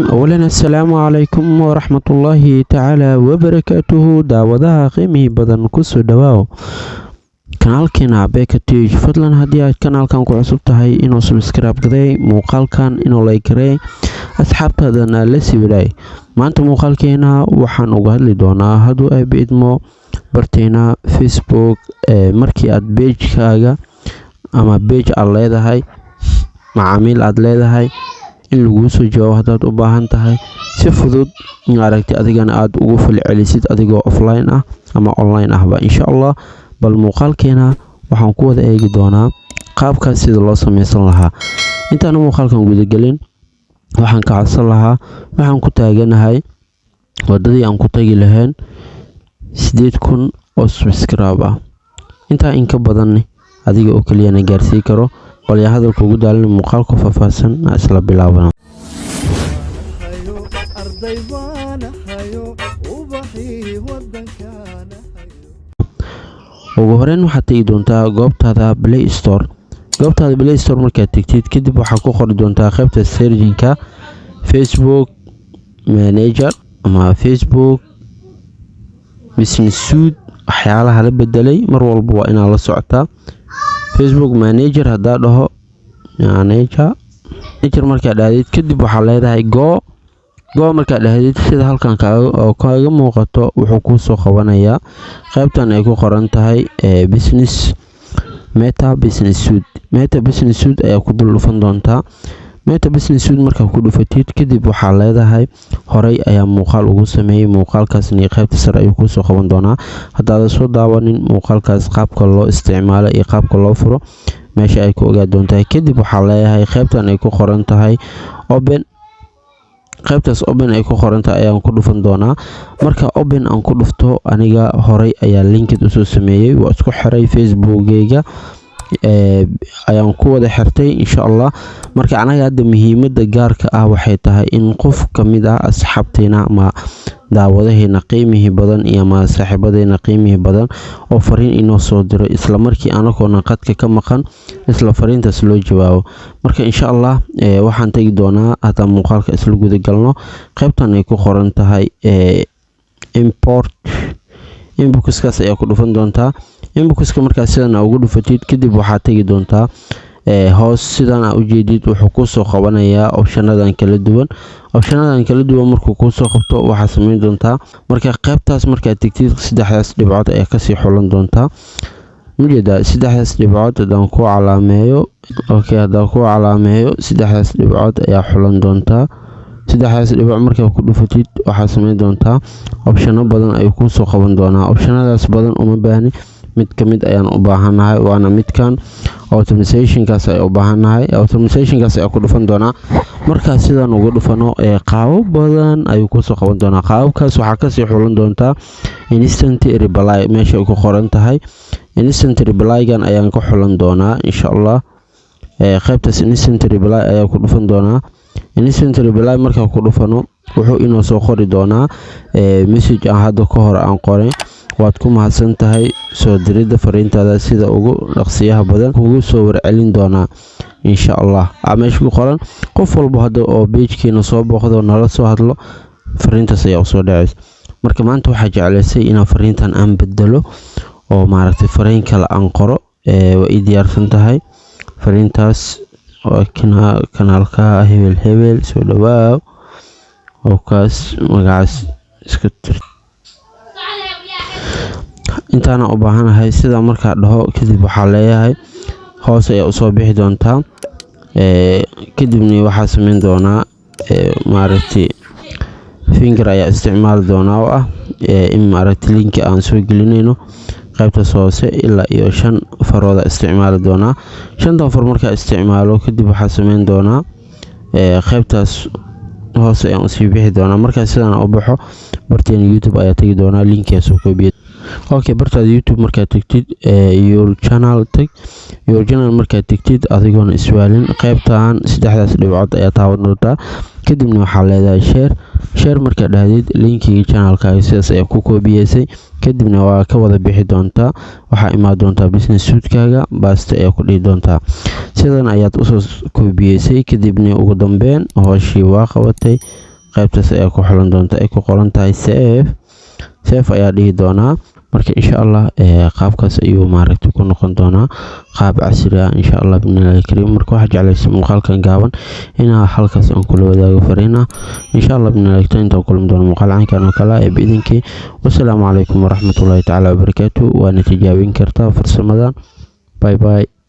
أولا السلام عليكم ورحمة الله تعالى وبركاته دعوة قيمي بدن كسو دواو kanaalkeena Beka Tech fadlan haddii aad kanaalkan ku cusub tahay inuu subscribe gaday muuqaalkan inuu like garay asxaabtadana la siiray maanta muuqaalkeena waxaan uga hadli doonaa hadduu ay biidmo barteena Facebook markii aad page-kaaga ama page aad leedahay macaamiil aad leedahay in lagu soo jawaabo haddaad u baahan tahay si fudud aragti adigana aad ugu falcelisid adigoo offline ah ama online ahba insha Allah bal muuqaalkeena waxaan ku wada eegi doonaa qaabka sida loo sameeysan lahaa intaan muuqaalkan guda galin waxaan ka codsan lahaa waxaan ku taaganahay wadadii aan ku tagi lahayn 8000 oo subscriber inta in ka badan adiga oo kaliya na gaarsiin karo wal yaa hadalka ugu daalin muuqaalka faahfaahsan isla bilaabana ugu horeen waxaad tagi doontaa goobtaada Play Store markaad tagtid kadib waxaad ku qori doontaa qaybta searching-ka Facebook Manager ama Facebook Business Suite waxyaalaha la bedelay mar walba waa inaad la socotaa Facebook Manager hadaa dhaho Manager markaad dhahdid kadib waxaad leedahay go markaad dhahdid sida halkan kaaga muuqato wuxuu ku soo qabanayaa qaybtan ay ku qoran tahay Business Meta Business Suite ayaa ku dul dhufan doontaa Meta Business Suite markaad ku dhufatid kadib waxaad leedahay horay ayaa muuqaal ugu sameeyay muuqaalkaasna qaybta sare ayuu ku soo qaban doonaa haddaad soo daawanin muuqaalkaas qaabka loo isticmaalo iyo qaabka loo furo meesha ay ku ogaa doontaa kadib waxaad leeyahay qaybtan ay ku qoran tahay open qaybtaas open ay ku qoran tahay ayaan ku dhufan doonaa marka open aan ku dhufto aniga horay ayaa linked u soo sameeyay waa isku xiray Facebook-gayga ayaan ku wada xirtay insha Allah marka anaga hadda muhiimada gaarka ah waxay tahay in qof kamid ah asxaabteena ama daawadaheena qiimihi badan iyo ma saaxiibadeena qiimihi badan oo fariin inoo soo diro isla markii anagoona qadka ka maqan isla fariintaas loo jawaabo marka insha Allah waxaan tagi doonaa hada muuqaalka isla guda galno qaybtan ay ku qoran tahay import inbox-kaas ayaa ku dhufan doontaa inbox-ka markaas sidan ugu dhufatid kadib waxaad tagi doontaa hoos sidan u jeedid wuxuu ku soo qabanayaa optionadan kala duwan markuu ku soo qabto waxaad sameyn doontaa marka qaybtaas markaad tagtid saddexdaas dhibcood ayaa ka sii xulan doontaa mujeeda saddexdaas dhibcood hadaan ku calaameeyo saddexdaas dhibcood ayaa xulan doontaa saddexdaas dhibcood markaad ku dhufatid waxaad sameyn doontaa optiono badan ay ku soo qaban doonaa optionadaas badan uma baahni mid kamid ayaan u baahanahay waana midkan automation-kaas ay u baahanahay automation-kaas ay ku dhufan doonaa marka sidaan ugu dhufano qaabo badan ay ku soo qaban doonaa qaabkaas waxa ka sii xulan doontaa instant reply meesha ay ku qoran tahay instant reply-gan ayaan ka xulan doonaa insha Allah qaybtaas instant reply ayaa ku dhufan doonaa instant reply marka ku dhufano wuxuu inoo soo qori doonaa message aan hadda ka hor aan qoray waad ku mahadsan tahay soo dirida fariintaada sida ugu dhaqsiyaha badan kugu soo warcelin doonaa insha Allah meesha ku qoran qof walba hada oo page-keena soo booqdo nala soo hadlo fariintaas ayaa soo dhacaysa marka maanta waxaa jeclaysay inaan fariintan aan bedelo oo maaragtay fariin kale aan qoro waa ii diyaarsan tahay fariintaas oo kanaalka hebel soo dhawaaw oo kaas magacaas iska tir intaana u baahanahay sida markaa dhaho kadib waxaa leeyahay hoos ayaa u soo bixi doontaa kadibna waxaa sameyn doonaa maaragtay finger ayaa isticmaali doonaa oo ah in maaragtay link aan soo gelinayno qaybtaas hoose ilaa iyo 5 farooda isticmaali doonaa 5 far markaa isticmaalo kadib waxaa sameyn doonaa qaybtaas hoose ayaan sii bixi doonaa marka sidaan u baxo barteen YouTube ayaa tagi doonaa linkiga soo koobiye okay bartaada YouTube markaa tagtid your channel markaa tagtid adigoona iswaalin qaybtaan saddexdaas dhibcood ayaa taaban doontaa kadibna waxaa leedahay share markaa dhahdid linkiga channelkaaga sidaas ayaa ku koobiyeysay kadibna waa ka wada bixi doontaa waxaa imaan doontaa business suite-kaaga baaste ayaa ku dhihi doontaa sidan ayaad usoo koobiyeysay kadibna ugu dambeyn hooshii waa qabatay qaybtaas ayaa ku xulan doonta ay ku qoran tahay save ayaa dhihi doonaa. marka insha Allah qaabkaas ayuu maaragtay ku noqon doonaa qaab casri ah insha Allah bismillaahi kariim. marka waxa jeclaysa muuqaalkan gaaban inaa halkaas aan kula wadaago fariina insha Allah bismillaahi kariim. inta kulmi doono muuqaal caynkan oo kale ee biidinkii. wassalaamu calaykum waraxmatullaahi tacaala wabarakaatuh. waana tijaabin kartaa farsamadan. bye bye.